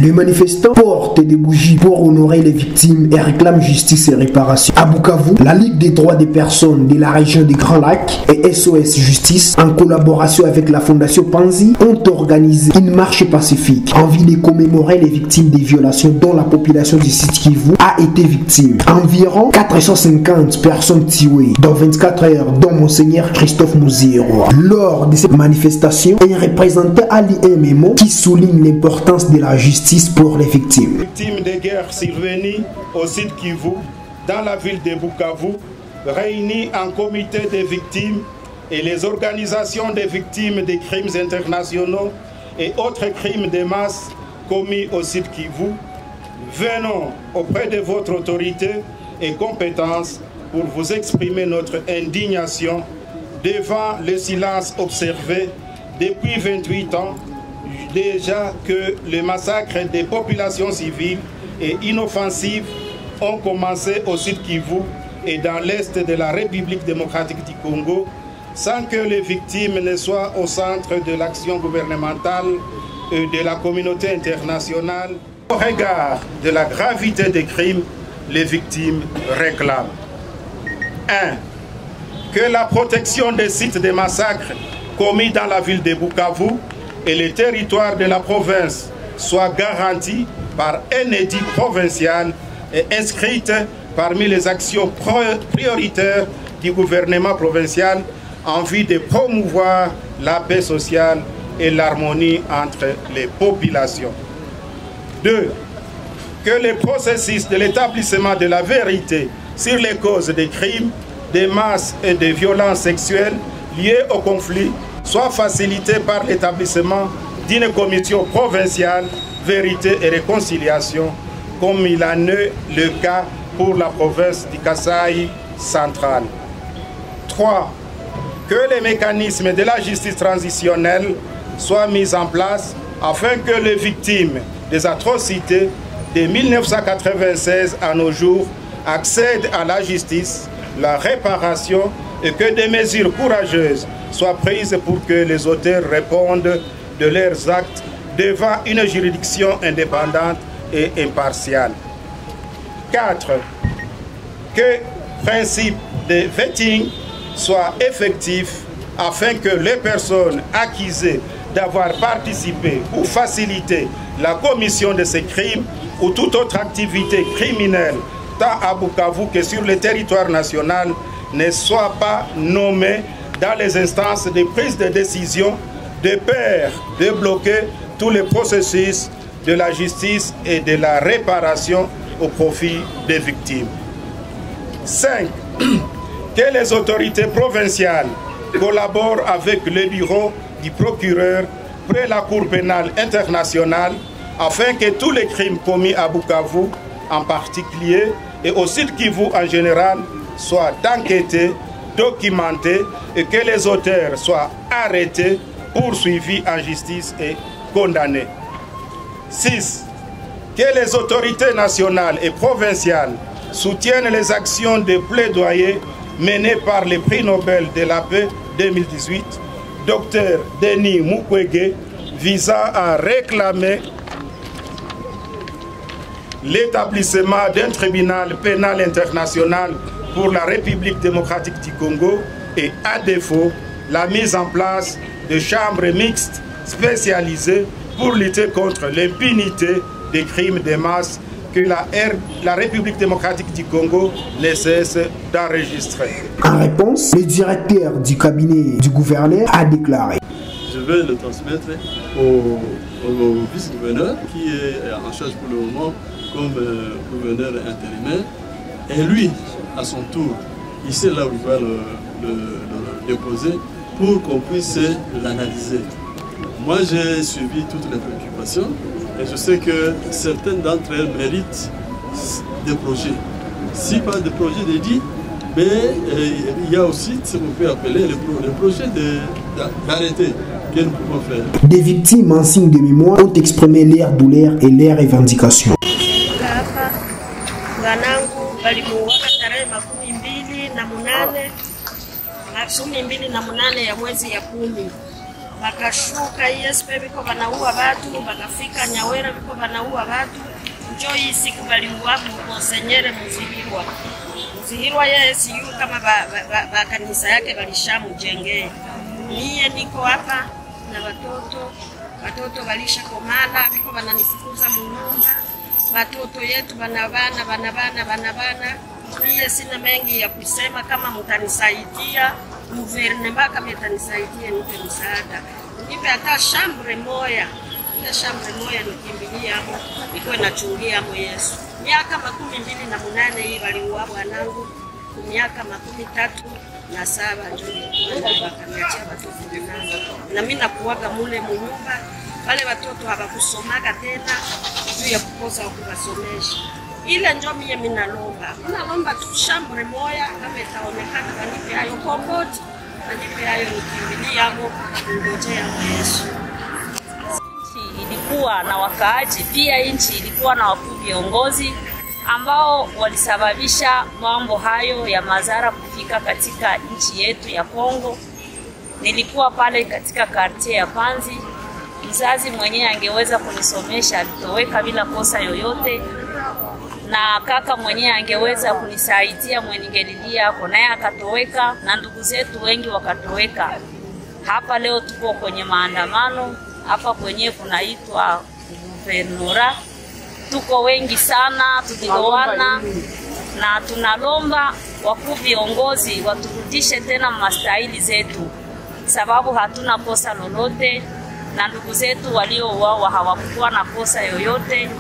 Les manifestants portent des bougies pour honorer les victimes et réclament justice et réparation. À Bukavu, la Ligue des droits des personnes de la région des Grands Lacs et SOS Justice, en collaboration avec la Fondation Panzi, ont organisé une marche pacifique en vue de commémorer les victimes des violations dont la population du Sud Kivu a été victime. Environ 450 personnes tuées dans 24 heures, dont Monseigneur Christophe Mouziro. Lors de cette manifestation, un représentant Ali Memo qui souligne l'importance de la justice pour les victimes. Victimes de guerre survenues au Sud Kivu, dans la ville de Bukavu, réunis en comité des victimes et les organisations des victimes des crimes internationaux et autres crimes de masse commis au Sud Kivu, venons auprès de votre autorité et compétence pour vous exprimer notre indignation devant le silence observé depuis 28 ans déjà que les massacres des populations civiles et inoffensives ont commencé au Sud Kivu et dans l'est de la République démocratique du Congo sans que les victimes ne soient au centre de l'action gouvernementale et de la communauté internationale. Au regard de la gravité des crimes, les victimes réclament 1. Que la protection des sites de massacres commis dans la ville de Bukavu et les territoires de la province soit garantie par un édit provincial et inscrite parmi les actions prioritaires du gouvernement provincial en vue de promouvoir la paix sociale et l'harmonie entre les populations. 2. Que le processus de l'établissement de la vérité sur les causes des crimes, des masses et des violences sexuelles liées au conflit soit facilité par l'établissement d'une commission provinciale vérité et réconciliation, comme il en est le cas pour la province du Kasaï central. 3. Que les mécanismes de la justice transitionnelle soient mis en place afin que les victimes des atrocités de 1996 à nos jours accèdent à la justice, la réparation et que des mesures courageuses soient prises pour que les auteurs répondent de leurs actes devant une juridiction indépendante et impartiale. 4. Que le principe de vetting soit effectif afin que les personnes accusées d'avoir participé ou facilité la commission de ces crimes ou toute autre activité criminelle tant à Bukavu que sur le territoire national ne soient pas nommées dans les instances de prise de décision de peur de bloquer tous les processus de la justice et de la réparation au profit des victimes. 5. Que les autorités provinciales collaborent avec le bureau du procureur près la Cour pénale internationale afin que tous les crimes commis à Bukavu en particulier et au Sud Kivu en général soient enquêtés, documentés et que les auteurs soient arrêtés, poursuivis en justice et condamnés. 6. Que les autorités nationales et provinciales soutiennent les actions de plaidoyer menées par le prix Nobel de la paix 2018, Dr Denis Mukwege, visant à réclamer l'établissement d'un tribunal pénal international pour la République démocratique du Congo et, à défaut, la mise en place de chambres mixtes spécialisées pour lutter contre l'impunité des crimes de masse que la République démocratique du Congo ne cesse d'enregistrer. En réponse, le directeur du cabinet du gouverneur a déclaré: je vais le transmettre au vice-gouverneur qui est en charge pour le moment comme gouverneur intérimaire. Et lui, à son tour, il sait là où il va le déposer pour qu'on puisse l'analyser. Moi, j'ai suivi toutes les préoccupations et je sais que certaines d'entre elles méritent des projets. Si pas des projets dédiés, mais il y a aussi ce qu'on peut appeler le projet d'arrêter que nous pouvons faire. Des victimes en signe de mémoire ont exprimé leur douleur et leurs revendications. Makumi mbili na munane ya mwezi ya 10 bakashuka ISP biko banaua watu, bakafika Nyawera biko banaua watu. Njoo hii siku baliua Monsenyere Muzihirwa yeye siyo kama kanisa yake balishamujengea. Mie niko hapa na watoto walisha komala biko bananifukuza munyumba. Watoto yetu banabana. Mie sina mengi ya kusema, kama mtanisaidia, guvernema kama mtanisaidia nipe msaada. Nipe hata shambre moya. Ile shambre moya nikimbilia hapo, niko nachungia hapo Yesu. Miaka 28 hii waliuawa wanangu, miaka 37 ndio wakaniachia watoto wangu. Na mimi nakuaga mule munyumba, wale watoto hawakusomaga tena juu ya kukosa kuwasomesha. Ile ndio mimi nalomba tu shambre moya, kama itaonekana wanipe hayo komboti, wanipe hayo nikimbilia hapo, ngojea Yesu. Ilikuwa na wakaaji, pia nchi ilikuwa na wakuu viongozi ambao walisababisha mambo hayo ya madhara kufika katika nchi yetu ya Kongo. Nilikuwa pale katika quartier ya Panzi. Mzazi mwenyewe angeweza kunisomesha alitoweka bila kosa yoyote, na kaka mwenyewe angeweza kunisaidia mweningelilia hapo naye akatoweka, na ndugu zetu wengi wakatoweka. Hapa leo tuko kwenye maandamano hapa kwenye kunaitwa Guvernora. Tuko wengi sana, tukilowana na tunalomba wakuu viongozi waturudishe tena mastahili zetu, sababu hatuna kosa lolote na ndugu zetu waliouawa hawakuwa na kosa yoyote.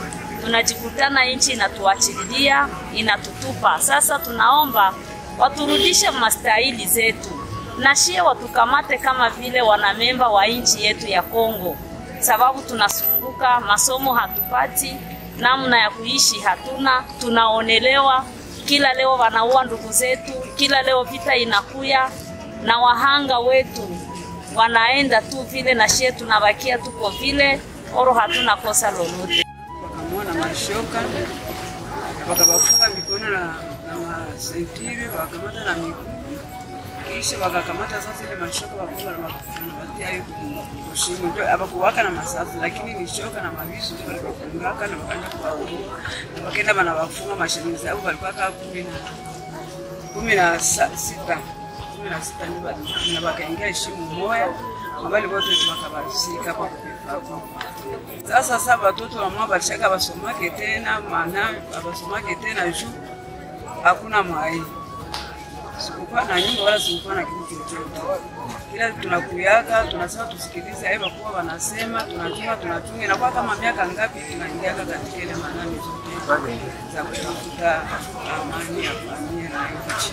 Tunajikutana nchi inatuachililia, inatutupa. Sasa tunaomba waturudishe mastahili zetu, na shie watukamate kama vile wanamemba wa nchi yetu ya Kongo, sababu tunasunguka, masomo hatupati, namna ya kuishi hatuna, tunaonelewa. Kila leo wanaua ndugu zetu, kila leo vita inakuya na wahanga wetu wanaenda tu vile, na shie tunabakia tuko vile, oro hatuna kosa lolote. Wakamwona mashoka, wakabafunga mikono na masentiri, wakamata na miguu. Kisha wakakamata sasa ile mashoka wakuwa na mafuta hayo kushini, ndio abakuwaka na masafu, lakini ni shoka na mavisu ndio walifungaka na wakaenda kwa wakaenda bana wafunga mashini zao, walikuwa kama 16 ndio wakaingia shimo moja, wale wote wakabashika hapo hapo. Sasa watoto wa mwa bashaka basomake tena, maana abasomake tena juu hakuna mai. Sikuwa na nyumba wala sikuwa na kitu chochote. Kila tunakuyaga, tunasema tusikilize hayo kwa wanasema, tunatunga na kwa kama miaka ngapi tunaingia katika ile manani zote za kutafuta amani ya familia na nchi.